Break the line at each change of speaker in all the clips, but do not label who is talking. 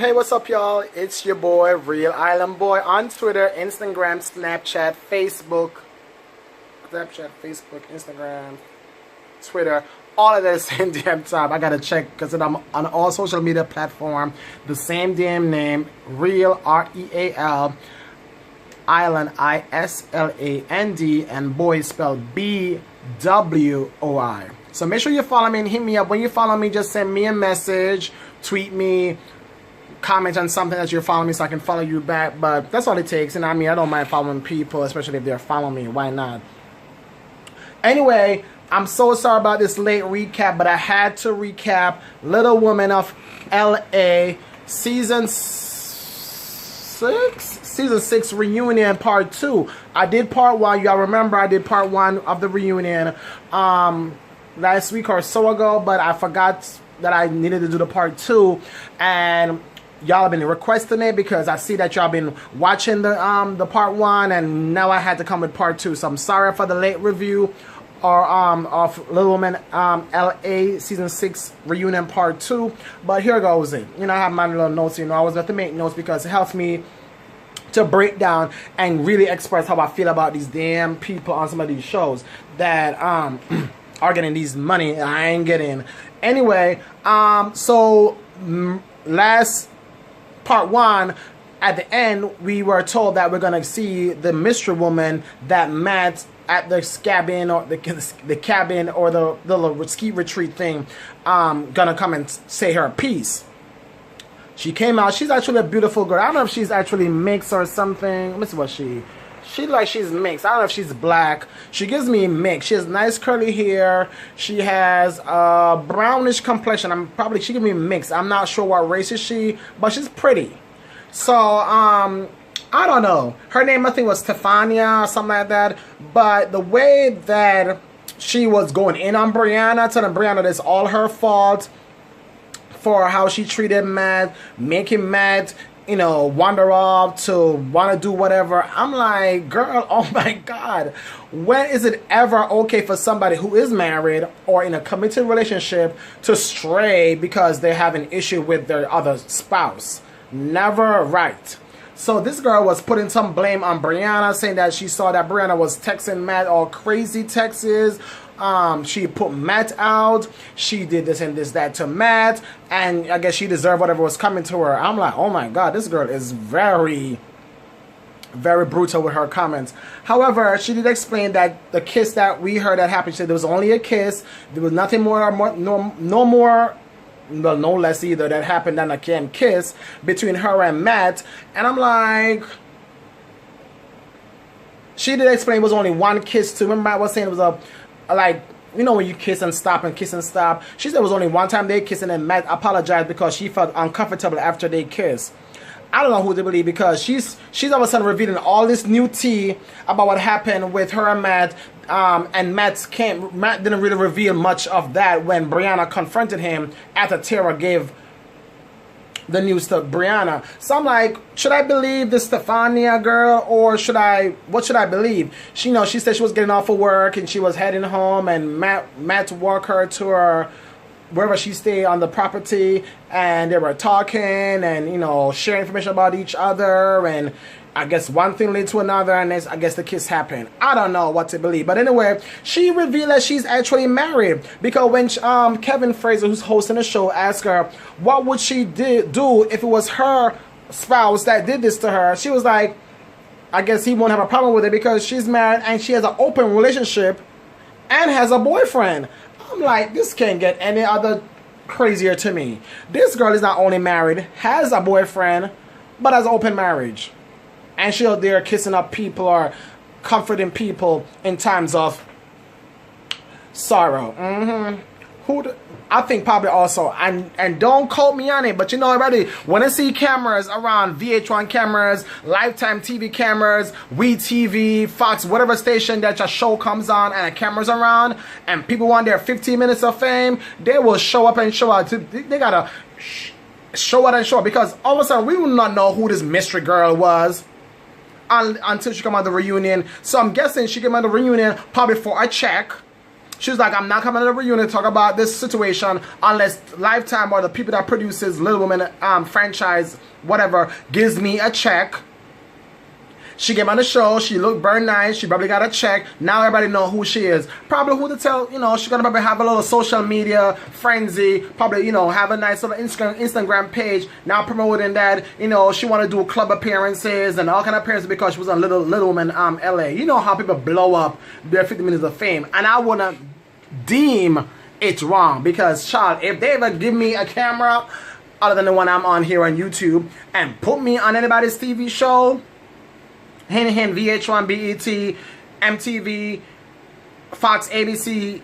Hey, what's up, y'all? It's your boy, Real Island Boy, on Twitter, Instagram, Snapchat, Facebook, Instagram, Twitter, all of that same damn time. I gotta check because I'm on all social media platform, the same damn name, Real, R-E-A-L, Island, I-S-L-A-N-D, and Boy spelled B-W-O-I. So make sure you follow me and hit me up. When you follow me, just send me a message, tweet me, comment on something that you're following me so I can follow you back. But that's all it takes. And I mean, I don't mind following people, especially if they're following me. Why not? Anyway, I'm so sorry about this late recap, but I had to recap Little Women of L.A. Season 6 reunion part 2. I did part 1. Y'all remember I did part 1 of the reunion last week or so ago, but I forgot that I needed to do the part 2, and y'all have been requesting it because I see that y'all been watching the part 1, and now I had to come with part 2. So I'm sorry for the late review or of Little Women LA season 6 reunion part 2, but here goes it. You know, I have my little notes. You know, I always have to make notes because it helps me to break down and really express how I feel about these damn people on some of these shows that are getting these money and I ain't getting. Anyway, so last part 1, at the end, we were told that we're gonna see the mystery woman that Matt at the cabin or the cabin or the little ski retreat thing, gonna come and say her piece. She came out. She's actually a beautiful girl. I don't know if she's actually mixed or something. Let me see what she like. She's mixed. I don't know if she's black. She gives me mixed. She has nice curly hair. She has a brownish complexion. She gives me mixed. I'm not sure what race is she, but she's pretty. So I don't know. Her name I think was Stefania or something like that. But the way that she was going in on Brianna, telling Brianna that's all her fault for how she treated Matt, making Matt, you know, wander off to want to do whatever. I'm like, girl, oh my God. When is it ever okay for somebody who is married or in a committed relationship to stray because they have an issue with their other spouse? Never right. So this girl was putting some blame on Brianna, saying that she saw that Brianna was texting Matt all crazy texts. She put Matt out. She did this and this, that to Matt. And I guess she deserved whatever was coming to her. I'm like, oh my God, this girl is very, very brutal with her comments. However, she did explain that the kiss that we heard that happened, she said there was only a kiss. There was nothing more, no less either that happened than a kiss between her and Matt. And I'm like, she did explain it was only one kiss too. Remember I was saying it was like, you know when you kiss and stop and kiss and stop. She said it was only one time they kissed and then Matt apologized because she felt uncomfortable after they kissed. I don't know who to believe because she's all of a sudden revealing all this new tea about what happened with her and Matt. And Matt didn't really reveal much of that when Brianna confronted him after Tara gave the news to Brianna. So I'm like, should I believe this Stefania girl or what should I believe? She said she was getting off of work and she was heading home and Matt walked her to her wherever she stayed on the property, and they were talking and, you know, sharing information about each other, and I guess one thing led to another, and I guess the kiss happened. I don't know what to believe. But anyway, she revealed that she's actually married because when Kevin Fraser, who's hosting the show, asked her what would she do if it was her spouse that did this to her, she was like, I guess he won't have a problem with it because she's married and she has an open relationship and has a boyfriend. I'm like, this can't get any other crazier to me. This girl is not only married, has a boyfriend, but has open marriage. And she's out there kissing up people or comforting people in times of sorrow. I think probably also, and don't quote me on it, but you know already, when I see cameras around, VH1 cameras, Lifetime TV cameras, WeTV, Fox, whatever station that your show comes on and a camera's around, and people want their 15 minutes of fame, they will show up and show out. They gotta show out and show up because all of a sudden we will not know who this mystery girl was until she come out of the reunion. So I'm guessing she came out of the reunion probably for a check. She was like, I'm not coming to the reunion to talk about this situation unless Lifetime or the people that produces Little Women franchise, whatever, gives me a check. She came on the show. She looked very nice. She probably got a check. Now everybody know who she is. Probably who to tell, you know, she's going to probably have a little social media frenzy. Probably, you know, have a nice little Instagram page. Now promoting that, you know, she want to do club appearances and all kind of appearances because she was on Little Women LA. You know how people blow up their 50 minutes of fame. And I wouldn't deem it wrong because, child, if they ever give me a camera other than the one I'm on here on YouTube and put me on anybody's TV show, hint, VH1, BET, MTV, Fox, ABC,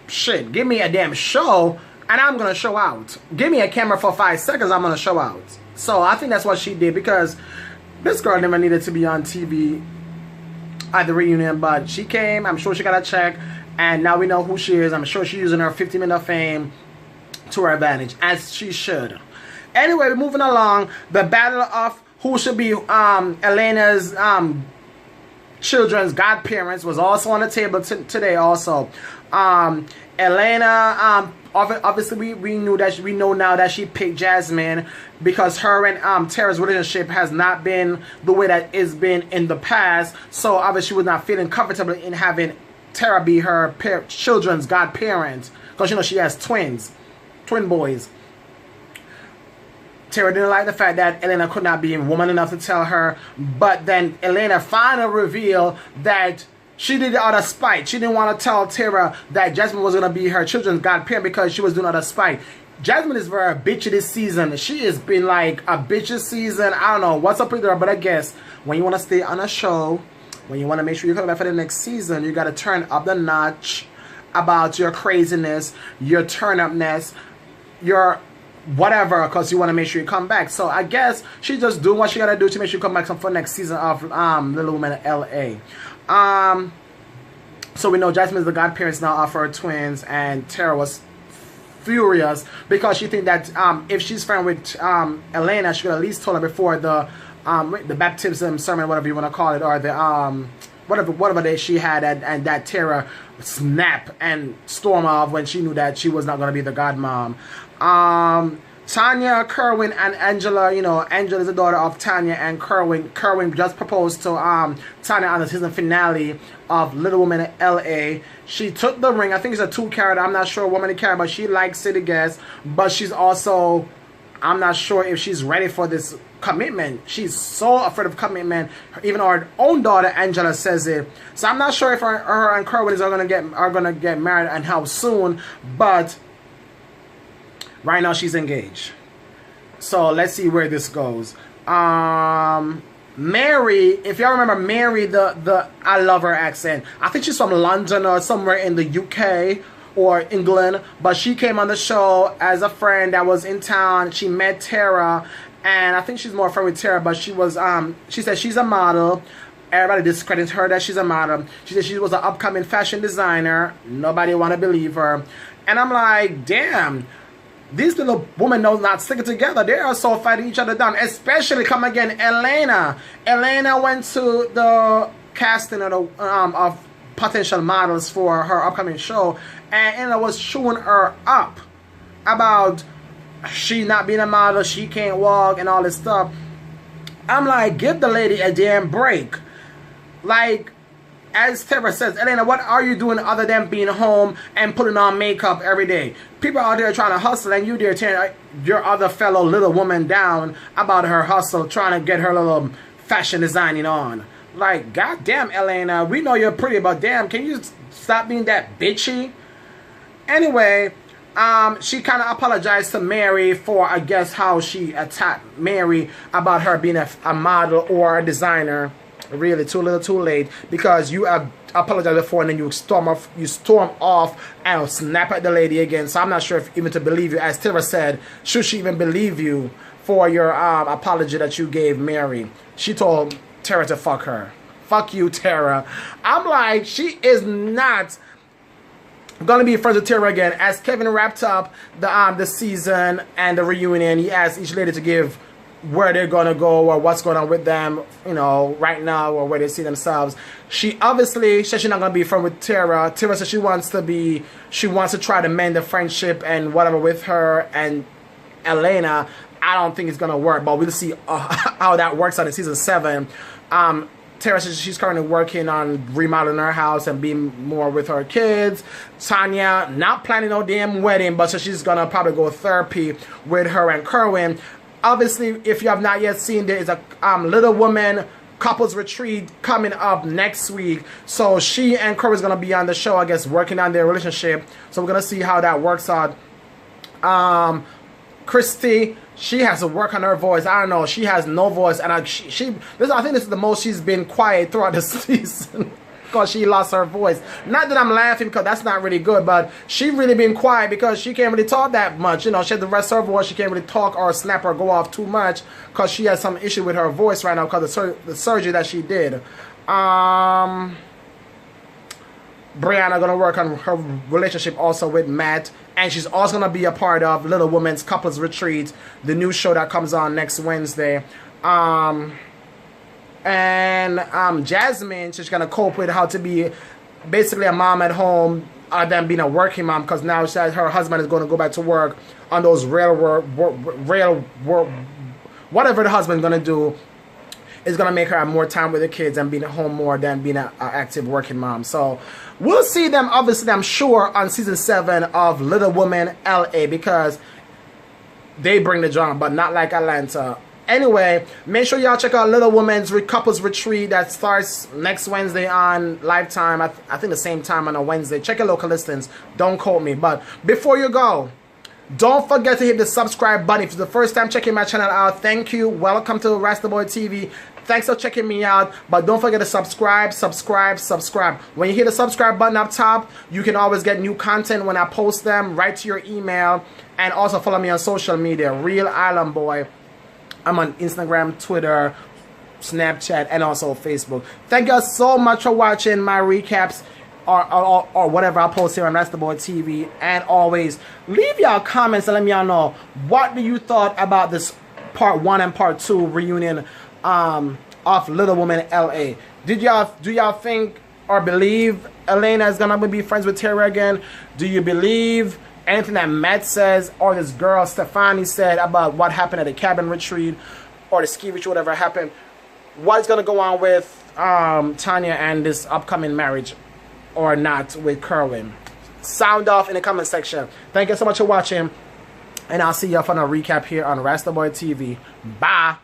shit, give me a damn show and I'm gonna show out. Give me a camera for 5 seconds, I'm gonna show out. So I think that's what she did because this girl never needed to be on TV at the reunion, but she came, I'm sure she got a check, and now we know who she is. I'm sure she's using her 50-minute of fame to her advantage, as she should. Anyway, moving along, the battle of who should be Elena's children's godparents was also on the table today also. Elena, obviously we know now that she picked Jasmine because her and Tara's relationship has not been the way that it's been in the past. So obviously she was not feeling comfortable in having Tara be her children's godparent because, you know, she has twin boys. Tara didn't like the fact that Elena could not be woman enough to tell her, but then Elena finally revealed that she did it out of spite. She didn't want to tell Tara that Jasmine was going to be her children's godparent because she was doing it out of spite. Jasmine is very bitchy this season. She has been like a bitch this season. I don't know what's up with her, but I guess when you want to stay on a show, when you want to make sure you come back for the next season, you got to turn up the notch about your craziness, your turn-upness, your whatever, because you want to make sure you come back. So I guess she's just doing what she gotta do to make sure you come back for next season of Little Women LA. So we know Jasmine is the godparents now of her twins, and Tara was furious because she think that if she's friends with Elena, she could at least told her before the baptism sermon, whatever you want to call it, or the whatever day she had, and that Tara snap and storm off when she knew that she was not going to be the godmom. Tanya, Kerwin, and Angela, you know, Angela is the daughter of Tanya and Kerwin. Kerwin just proposed to Tanya on the season finale of Little Women LA. She took the ring. I think it's a 2-carat. I'm not sure what many carat, but she likes it, I guess. But she's also, I'm not sure if she's ready for this commitment. She's so afraid of commitment. Even her own daughter Angela says it. So I'm not sure if her and Kerwin are gonna get married and how soon. But right now she's engaged. So let's see where this goes. Mary, if y'all remember Mary, the I love her accent. I think she's from London or somewhere in the UK or England, but she came on the show as a friend that was in town. She met Tara, and I think she's more friend with Tara, but she was she said she's a model. Everybody discredits her that she's a model. She said she was an upcoming fashion designer. Nobody want to believe her. And I'm like, damn, these little women know not sticking together. They are so fighting each other down. Especially, come again, Elena. Elena went to the casting of potential models for her upcoming show, and Elena was showing her up about she not being a model, she can't walk, and all this stuff. I'm like, give the lady a damn break. Like, as Tara says, Elena, what are you doing other than being home and putting on makeup every day? People out there trying to hustle, and you there tearing your other fellow little woman down about her hustle, trying to get her little fashion designing on. Like, goddamn, Elena, we know you're pretty, but damn, can you stop being that bitchy? Anyway, she kind of apologized to Mary for, I guess, how she attacked Mary about her being a model or a designer. Really, too little, too late, because you have apologized before and then you storm off and snap at the lady again. So I'm not sure if even to believe you. As Tara said, should she even believe you for your apology that you gave Mary? She told Tara to fuck her. Fuck you, Tara. I'm like, she is not gonna be friends with Tara again. As Kevin wrapped up the season and the reunion, he asked each lady to give where they're gonna go or what's going on with them, you know, right now, or where they see themselves. She obviously said she's not gonna be friends with Tara. Tara said she wants to try to mend the friendship and whatever with her and Elena. I don't think it's gonna work, but we'll see how that works out in season 7. Tara says she's currently working on remodeling her house and being more with her kids. Tanya not planning no damn wedding, but so she's gonna probably go therapy with her and Kerwin. Obviously, if you have not yet seen, there is a Little Woman couples retreat coming up next week. So she and Kerwin's gonna be on the show, I guess, working on their relationship. So we're gonna see how that works out. Christy, she has to work on her voice. I don't know. She has no voice, and I think this is the most she's been quiet throughout the season because she lost her voice. Not that I'm laughing because that's not really good, but she really been quiet because she can't really talk that much. You know, she had the rest of her voice. She can't really talk or snap or go off too much because she has some issue with her voice right now because of the surgery that she did. Brianna gonna work on her relationship also with Matt, and she's also gonna be a part of Little Women's Couples Retreat, the new show that comes on next Wednesday. Jasmine, she's gonna cope with how to be basically a mom at home, other than being a working mom, because now she says her husband is going to go back to work on those rail whatever the husband's gonna do is gonna make her have more time with the kids and being at home more than being an active working mom. So we'll see them, obviously, I'm sure, on season 7 of Little Women LA, because they bring the drama, but not like Atlanta. Anyway, make sure y'all check out Little Women's Couples Retreat that starts next Wednesday on Lifetime. I think the same time on a Wednesday. Check your local listings. Don't quote me. But before you go, don't forget to hit the subscribe button. If it's the first time checking my channel out, thank you. Welcome to Rastaboy TV. Thanks for checking me out. But don't forget to subscribe. When you hit the subscribe button up top, you can always get new content when I post them right to your email. And also follow me on social media, Real Island Boy. I'm on Instagram, Twitter, Snapchat, and also Facebook. Thank you so much for watching my recaps or whatever I post here on Rastaboy TV. And always leave y'all comments and let me y'all know what do you thought about this part 1 and part 2 reunion of Little Women LA. Do y'all think or believe Elena is gonna be friends with Tara again? Do you believe anything that Matt says or this girl Stefani said about what happened at the cabin retreat or the ski retreat, whatever happened? What's gonna go on with Tanya and this upcoming marriage or not with Kerwin? Sound off in the comment section. Thank you so much for watching, and I'll see you for a recap here on Rastaboy TV. Bye.